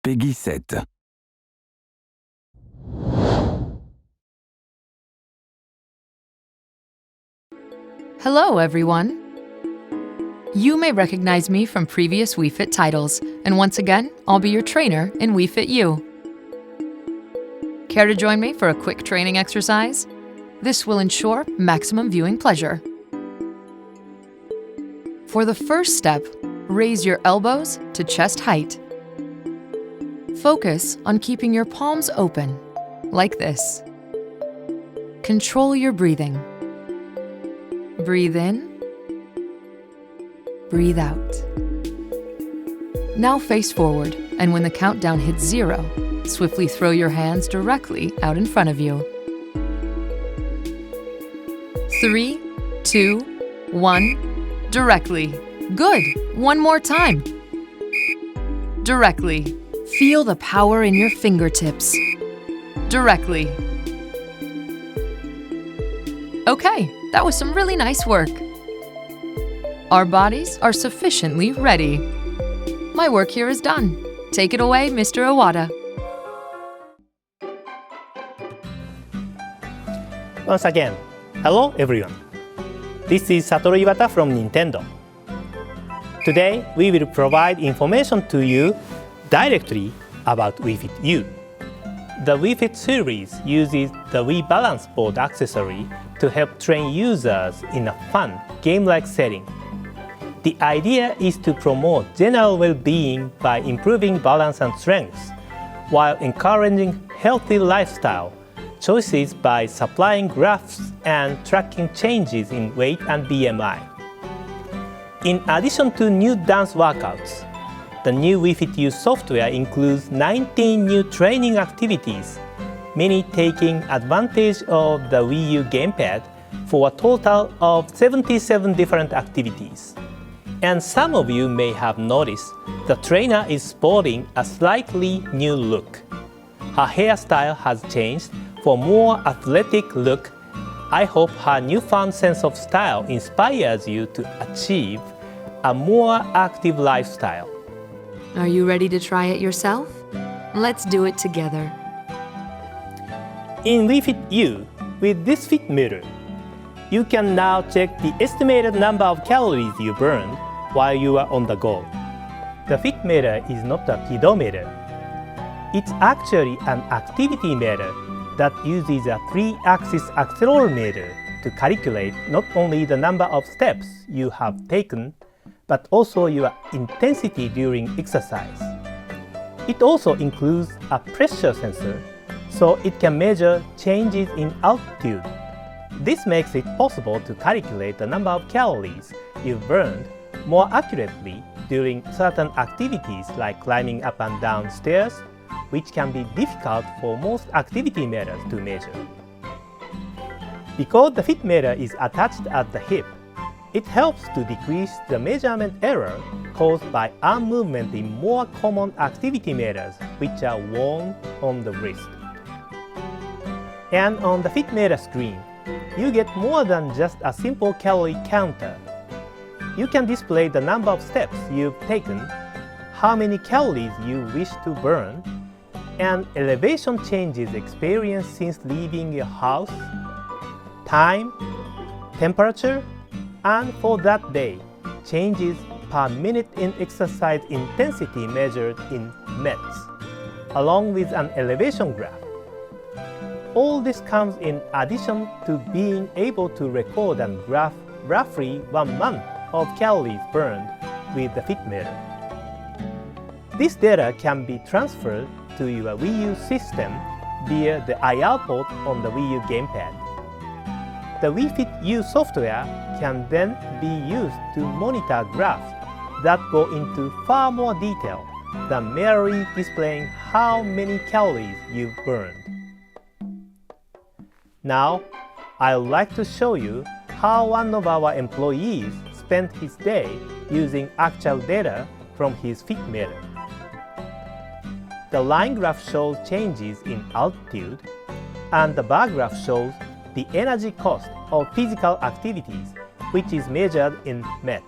Peggy 7. Hello, everyone. You may recognize me from previous WeFit titles, and once again, I'll be your trainer in WeFit You. Care to join me for a quick training exercise? This will ensure maximum viewing pleasure. For the first step, raise your elbows to chest height. Focus on keeping your palms open, like this. Control your breathing. Breathe in, breathe out. Now face forward, and when the countdown hits 0, swiftly throw your hands directly out in front of you. 3, 2, 1, directly. Good. One more time. Directly. Feel the power in your fingertips. Directly. Okay, that was some really nice work. Our bodies are sufficiently ready. My work here is done. Take it away, Mr. Iwata. Once again, hello everyone. This is Satoru Iwata from Nintendo. Today, we will provide information to you directly about WeFit U. The WeFit series uses the Wii Balance Board accessory to help train users in a fun, game-like setting. The idea is to promote general well-being by improving balance and strength, while encouraging healthy lifestyle choices by supplying graphs and tracking changes in weight and BMI. In addition to new dance workouts, the new WeFit U software includes 19 new training activities, many taking advantage of the Wii U gamepad for a total of 77 different activities. And some of you may have noticed the trainer is sporting a slightly new look. Her hairstyle has changed for a more athletic look. I hope her newfound sense of style inspires you to achieve a more active lifestyle. Are you ready to try it yourself? Let's do it together. In WeFit U, with this fit meter, you can now check the estimated number of calories you burned while you are on the go. The fit meter is not a pedometer. It's actually an activity meter that uses a 3-axis accelerometer to calculate not only the number of steps you have taken, but also your intensity during exercise. It also includes a pressure sensor, so it can measure changes in altitude. This makes it possible to calculate the number of calories you've burned more accurately during certain activities like climbing up and down stairs, which can be difficult for most activity meters to measure. Because the fit meter is attached at the hip, it helps to decrease the measurement error caused by arm movement in more common activity meters, which are worn on the wrist. And on the fit meter screen, you get more than just a simple calorie counter. You can display the number of steps you've taken, how many calories you wish to burn, and elevation changes experienced since leaving your house, time, temperature, and for that day, changes per minute in exercise intensity measured in METs, along with an elevation graph. All this comes in addition to being able to record and graph roughly 1 month of calories burned with the fit meter. This data can be transferred to your Wii U system via the IR port on the Wii U gamepad. The WeFit U software can then be used to monitor graphs that go into far more detail than merely displaying how many calories you've burned. Now, I'd like to show you how one of our employees spent his day using actual data from his fit meter. The line graph shows changes in altitude, and the bar graph shows the energy cost of physical activities, which is measured in METs.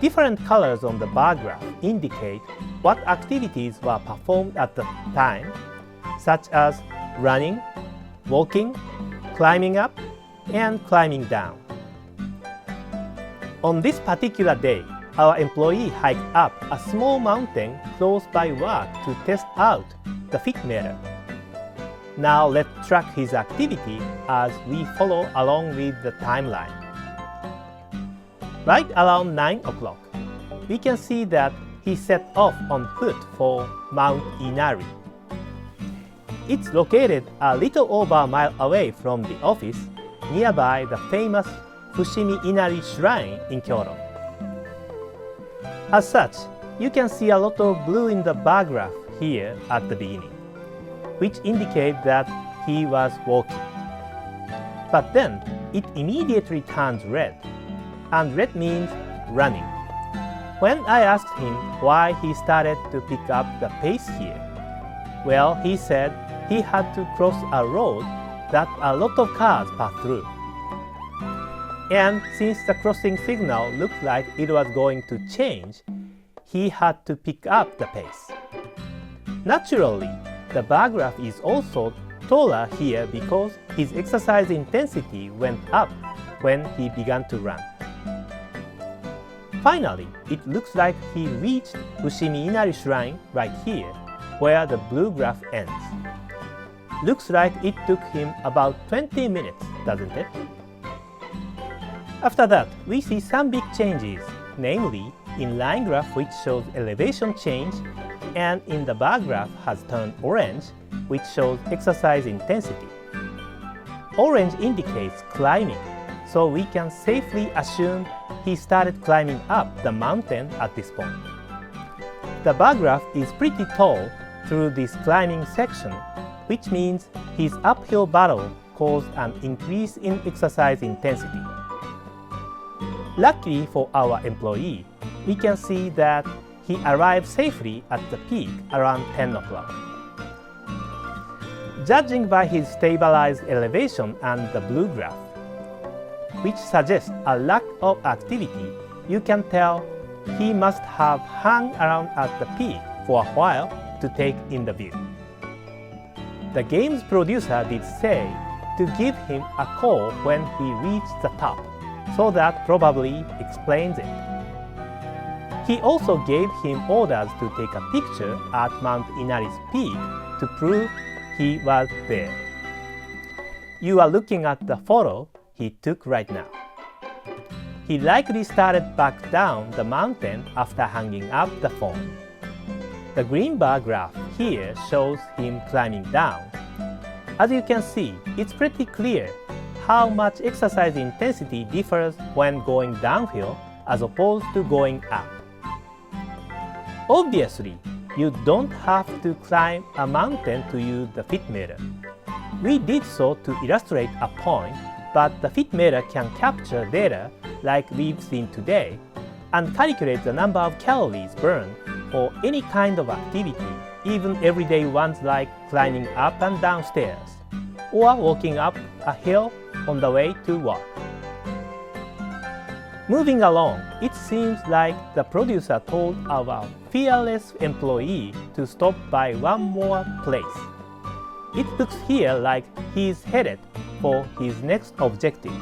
Different colors on the bar graph indicate what activities were performed at the time, such as running, walking, climbing up, and climbing down. On this particular day, our employee hiked up a small mountain close by work to test out the fit meter. Now let's track his activity as we follow along with the timeline. Right around 9 o'clock, we can see that he set off on foot for Mount Inari. It's located a little over a mile away from the office, nearby the famous Fushimi Inari Shrine in Kyoto. As such, you can see a lot of blue in the bar graph here at the beginning, which indicates that he was walking. But then, it immediately turns red, and red means running. When I asked him why he started to pick up the pace here, well, he said he had to cross a road that a lot of cars pass through. And since the crossing signal looked like it was going to change, he had to pick up the pace. Naturally, the bar graph is also taller here because his exercise intensity went up when he began to run. Finally, it looks like he reached Fushimi Inari Shrine right here, where the blue graph ends. Looks like it took him about 20 minutes, doesn't it? After that, we see some big changes, namely in line graph which shows elevation change, and in the bar graph has turned orange, which shows exercise intensity. Orange indicates climbing, so we can safely assume he started climbing up the mountain at this point. The bar graph is pretty tall through this climbing section, which means his uphill battle caused an increase in exercise intensity. Luckily for our employee, we can see that he arrived safely at the peak around 10 o'clock. Judging by his stabilized elevation and the blue graph, which suggests a lack of activity, you can tell he must have hung around at the peak for a while to take in the view. The game's producer did say to give him a call when he reached the top, so that probably explains it. He also gave him orders to take a picture at Mount Inari's peak to prove he was there. You are looking at the photo he took right now. He likely started back down the mountain after hanging up the phone. The green bar graph here shows him climbing down. As you can see, it's pretty clear how much exercise intensity differs when going downhill as opposed to going up. Obviously, you don't have to climb a mountain to use the fit meter. We did so to illustrate a point, but the fit meter can capture data like we've seen today and calculate the number of calories burned for any kind of activity, even everyday ones like climbing up and down stairs or walking up a hill on the way to work. Moving along, it seems like the producer told our fearless employee to stop by one more place. It looks here like he's headed for his next objective.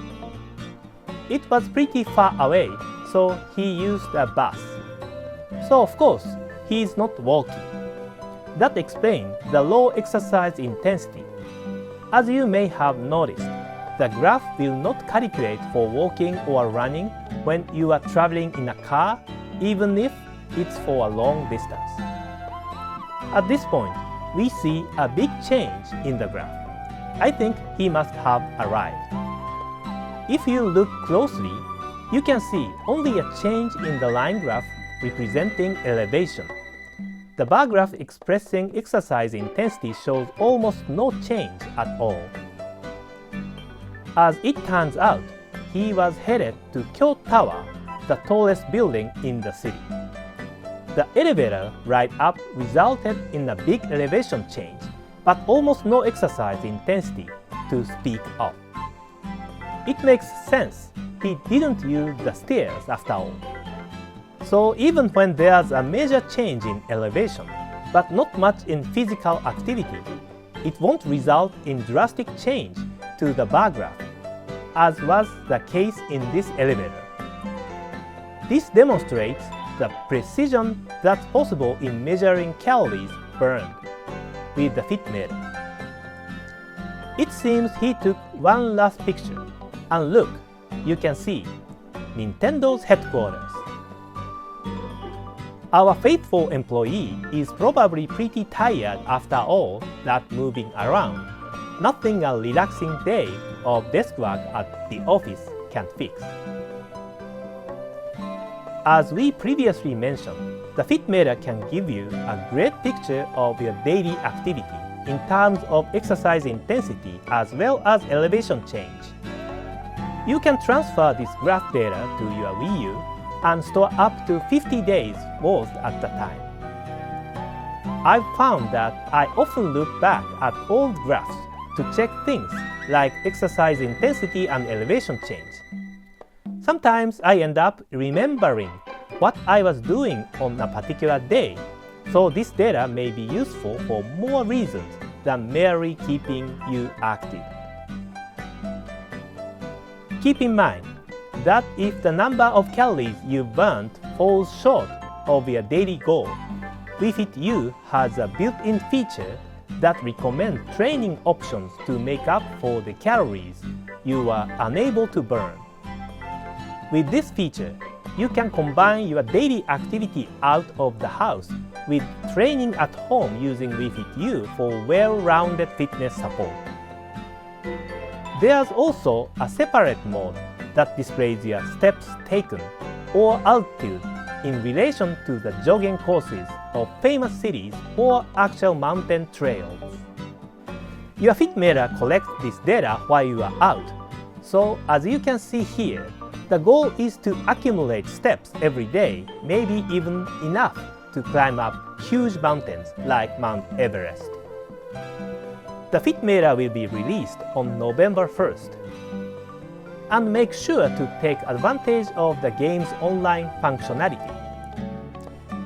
It was pretty far away, so he used a bus. So of course, he's not walking. That explains the low exercise intensity. As you may have noticed, the graph will not calculate for walking or running when you are traveling in a car, even if it's for a long distance. At this point, we see a big change in the graph. I think he must have arrived. If you look closely, you can see only a change in the line graph representing elevation. The bar graph expressing exercise intensity shows almost no change at all. As it turns out, he was headed to Kyoto Tower, the tallest building in the city. The elevator ride up resulted in a big elevation change, but almost no exercise intensity to speak of. It makes sense he didn't use the stairs after all. So even when there's a major change in elevation, but not much in physical activity, it won't result in drastic change to the bar graph, as was the case in this elevator. This demonstrates the precision that's possible in measuring calories burned with the FitMeter. It seems he took one last picture, and look, you can see Nintendo's headquarters. Our faithful employee is probably pretty tired after all that moving around. Nothing a relaxing day of desk work at the office can fix. As we previously mentioned, the FitMeter can give you a great picture of your daily activity in terms of exercise intensity as well as elevation change. You can transfer this graph data to your Wii U and store up to 50 days worth at a time. I've found that I often look back at old graphs to check things like exercise intensity and elevation change. Sometimes I end up remembering what I was doing on a particular day, so this data may be useful for more reasons than merely keeping you active. Keep in mind that if the number of calories you burnt falls short of your daily goal, WeFit U has a built-in feature that recommends training options to make up for the calories you were unable to burn. With this feature, you can combine your daily activity out of the house with training at home using WeFit U for well-rounded fitness support. There's also a separate mode that displays your steps taken or altitude in relation to the jogging courses of famous cities or actual mountain trails. Your FitMeter collects this data while you are out, so as you can see here, the goal is to accumulate steps every day, maybe even enough to climb up huge mountains like Mount Everest. The FitMeter will be released on November 1st. And make sure to take advantage of the game's online functionality.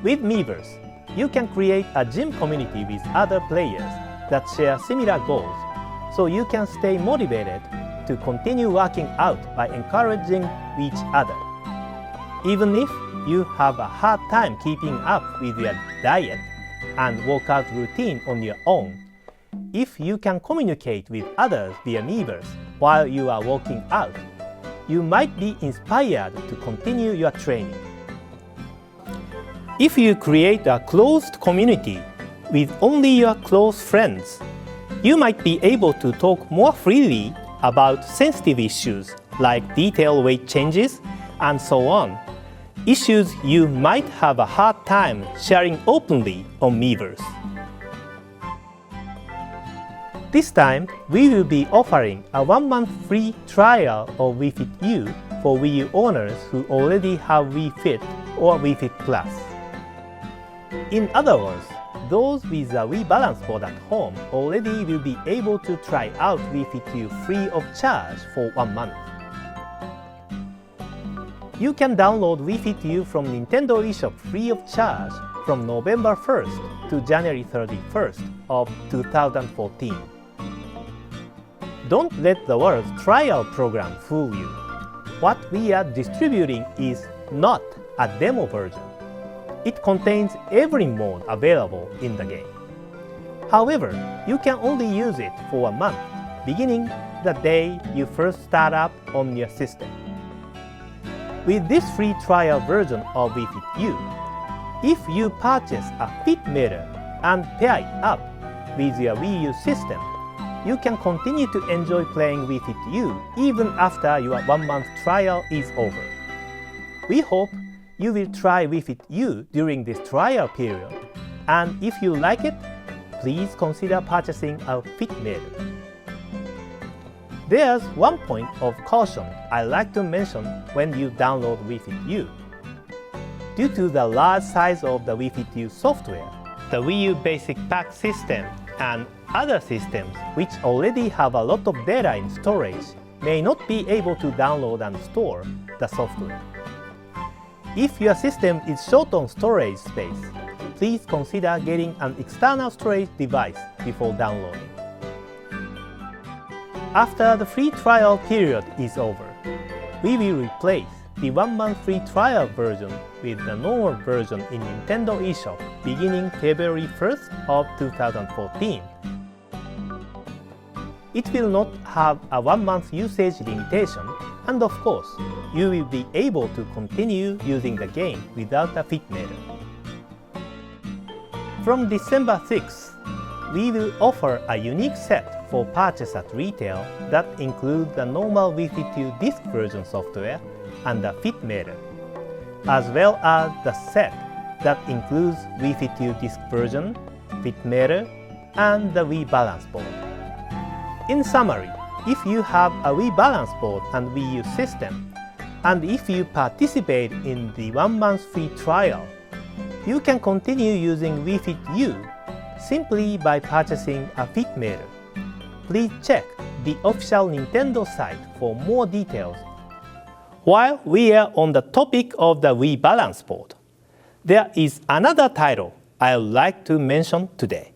With Miiverse, you can create a gym community with other players that share similar goals, so you can stay motivated to continue working out by encouraging each other. Even if you have a hard time keeping up with your diet and workout routine on your own, if you can communicate with others via Miiverse while you are working out, you might be inspired to continue your training. If you create a closed community with only your close friends, you might be able to talk more freely about sensitive issues like detailed weight changes and so on, issues you might have a hard time sharing openly on Miiverse. This time, we will be offering a 1-month free trial of WeFit U for Wii U owners who already have Wii Fit or Wii Fit Plus. In other words, those with a Wii Balance board at home already will be able to try out WeFit U free of charge for 1 month. You can download WeFit U from Nintendo eShop free of charge from November 1st to January 31st of 2014. Don't let the world's trial program fool you. What we are distributing is not a demo version. It contains every mode available in the game. However, you can only use it for a month, beginning the day you first start up on your system. With this free trial version of WeFit U, if you purchase a FitMeter and pair it up with your Wii U system, you can continue to enjoy playing WeFit U even after your 1-month trial is over. We hope you will try WeFit U during this trial period, and if you like it, please consider purchasing a FitMeter. There's one point of caution I'd like to mention when you download WeFit U. Due to the large size of the WeFit U software, the Wii U Basic Pack system and other systems which already have a lot of data in storage may not be able to download and store the software. If your system is short on storage space, please consider getting an external storage device before downloading. After the free trial period is over, we will replace the 1-month free trial version with the normal version in Nintendo eShop beginning February 1st of 2014. It will not have a 1-month usage limitation, and of course, you will be able to continue using the game without a fit meter. From December 6th, we will offer a unique set for purchase at retail that includes the normal Wi-Fi 2 disk version software and the fit meter, as well as the set that includes Wi-Fi 2 disk version, fit meter, and the Wii balance board. In summary, if you have a Wii balance board and Wii U system, and if you participate in the 1-month free trial, you can continue using Wii Fit U simply by purchasing a fit meter. Please check the official Nintendo site for more details. While we are on the topic of the Wii balance board, there is another title I would like to mention today.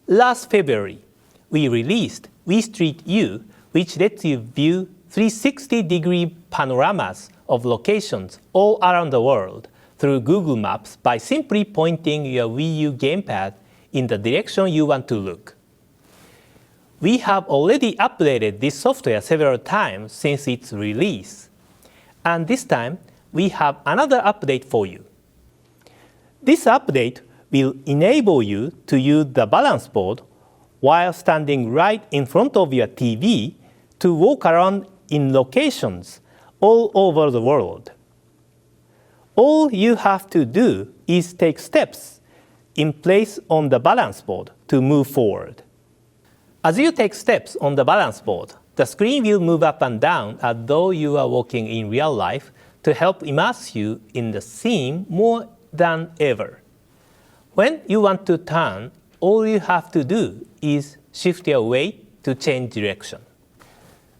Last February, we released Wii Street U, which lets you view 360-degree panoramas of locations all around the world through Google Maps by simply pointing your Wii U gamepad in the direction you want to look. We have already updated this software several times since its release, and this time we have another update for you. This update will enable you to use the balance board while standing right in front of your TV to walk around in locations all over the world. All you have to do is take steps in place on the balance board to move forward. As you take steps on the balance board, the screen will move up and down as though you are walking in real life to help immerse you in the scene more than ever. When you want to turn, all you have to do is shift your weight to change direction.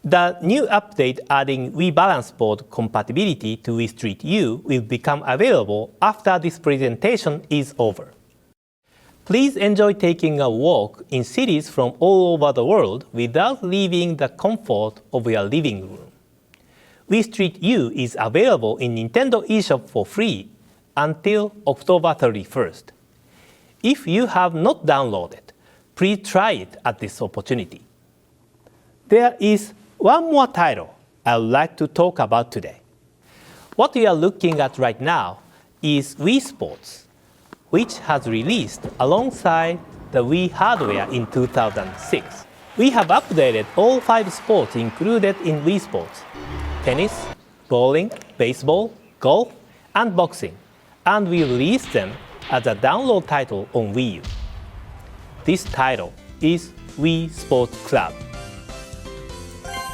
The new update adding Wii Balance Board compatibility to Wii Street U will become available after this presentation is over. Please enjoy taking a walk in cities from all over the world without leaving the comfort of your living room. Wii Street U is available in Nintendo eShop for free until October 31st. If you have not downloaded, please try it at this opportunity. There is one more title I would like to talk about today. What we are looking at right now is Wii Sports, which has released alongside the Wii hardware in 2006. We have updated all 5 sports included in Wii Sports: tennis, bowling, baseball, golf, and boxing, and we released them as a download title on Wii U. This title is Wii Sports Club.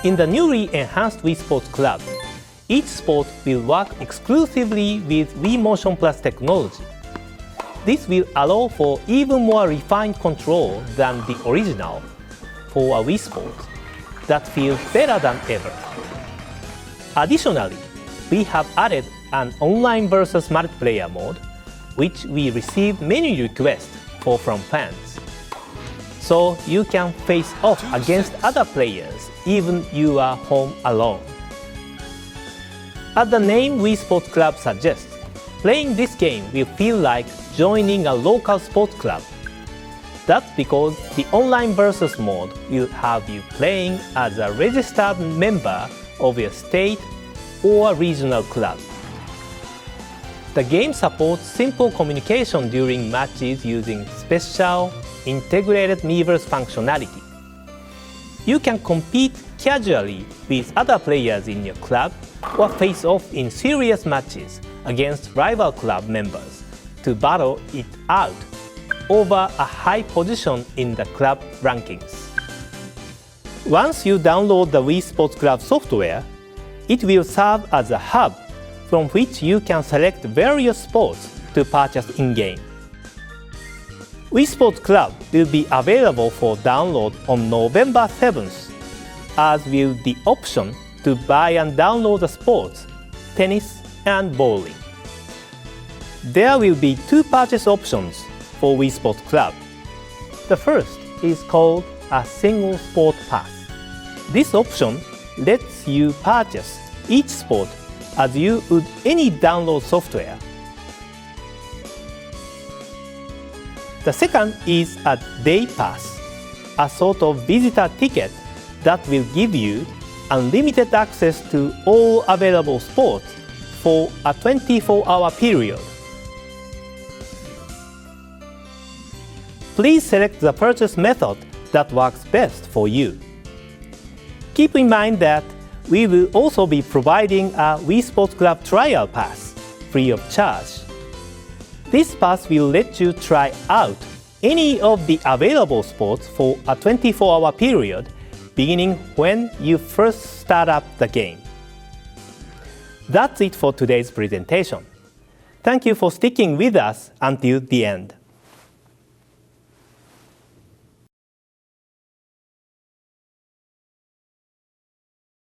In the newly enhanced Wii Sports Club, each sport will work exclusively with Wii Motion Plus technology. This will allow for even more refined control than the original for a Wii Sport that feels better than ever. Additionally, we have added an online versus multiplayer mode, which we received many requests for from fans. So you can face off against other players even you are home alone. As the name Wii Sports Club suggests, playing this game will feel like joining a local sports club. That's because the online versus mode will have you playing as a registered member of your state or regional club. The game supports simple communication during matches using special integrated Miiverse functionality. You can compete casually with other players in your club or face off in serious matches against rival club members to battle it out over a high position in the club rankings. Once you download the Wii Sports Club software, it will serve as a hub from which you can select various sports to purchase in-game. Wii Sports Club will be available for download on November 7th, as will the option to buy and download the sports, tennis and bowling. there will be two purchase options for Wii Sports Club. The first is called a single sport pass. This option lets you purchase each sport as you would any download software. The second is a day pass, a sort of visitor ticket that will give you unlimited access to all available sports for a 24-hour period. Please select the purchase method that works best for you. Keep in mind that we will also be providing a Wii Sports Club trial pass, free of charge. This pass will let you try out any of the available sports for a 24-hour period, beginning when you first start up the game. That's it for today's presentation. Thank you for sticking with us until the end.